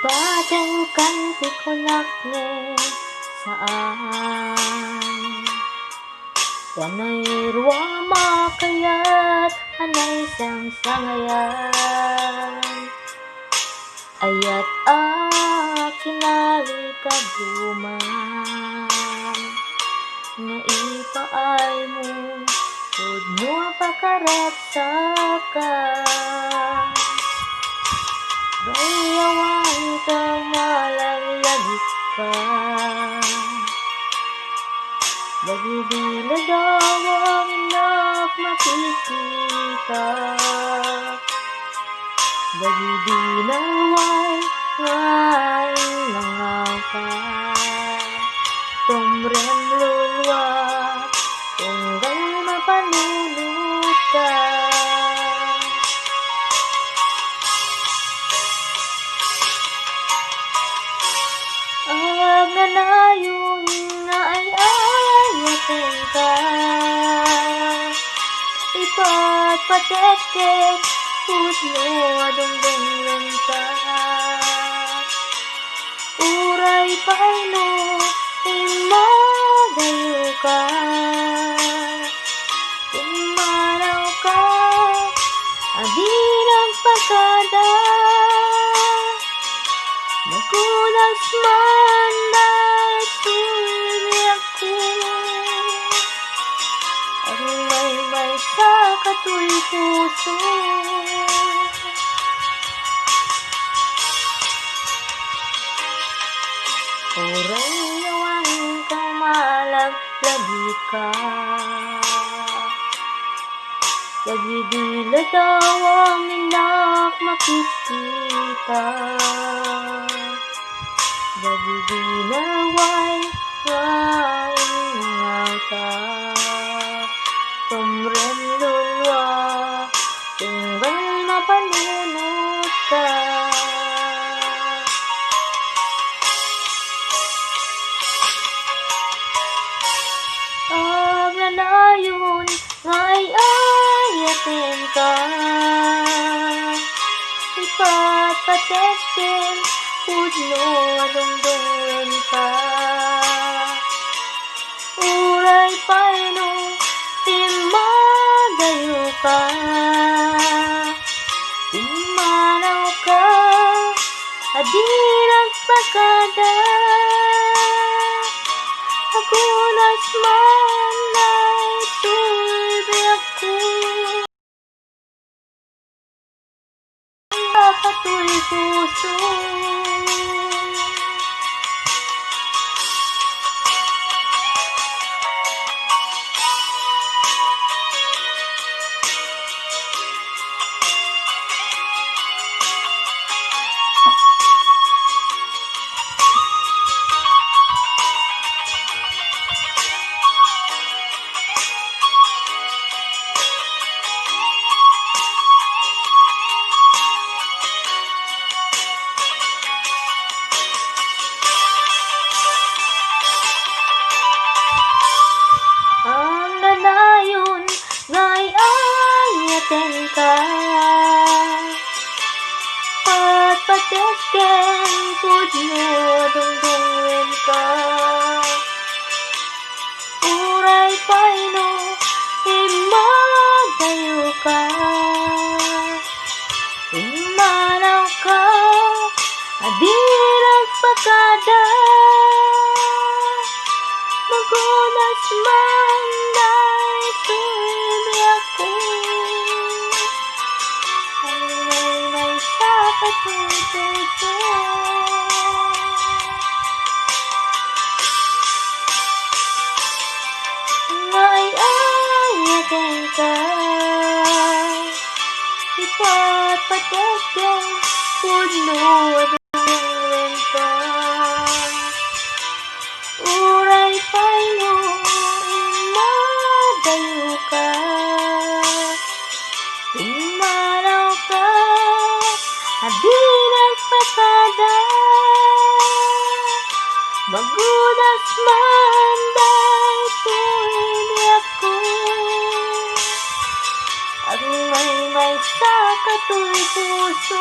Patukan ti konakne saan wanay ruama kayat anay sang sangayan ayat kinali kaduman nga ipaay mo tud mo pakaratsakan bayawan ka malalagit ka bagibila daw ang inak makikita bagibinaway ngay nangaka tumrem lulwa tunggal mapanunod ka aganayon nga ay ayatin ka ipatpatetek pusno adungdunglan ka uray paino imadayo ka imanaw ka adinang pagkada magulas man na tuwid ako ang may sa katuloy puso oray yawan kang malaglagi ka bagibila daw ang inak makikita bagibinaway ngay ngata tumrem lulwa tunggal mapanunod ka aglanayon ngay ayatin ka ipatpatekin pudno adungdunglan ka uray paino imadayo ka imanaw ka adinang pagkada agunas man na tuwid ako katuloy puso ngay ayatin ka patpatekin pudno adungdunglan ka uray paino imadayo ka imanaw ka adirang pagkada magulas man dahil tuwid ako ay may sapat ng puso ngay ayatin ka ipatpatekin pudno adungdunglan ka uray paino imadayo ka imanaw ka adinang pagkada magulas man dahil tuwid ako ang may sa katuloy puso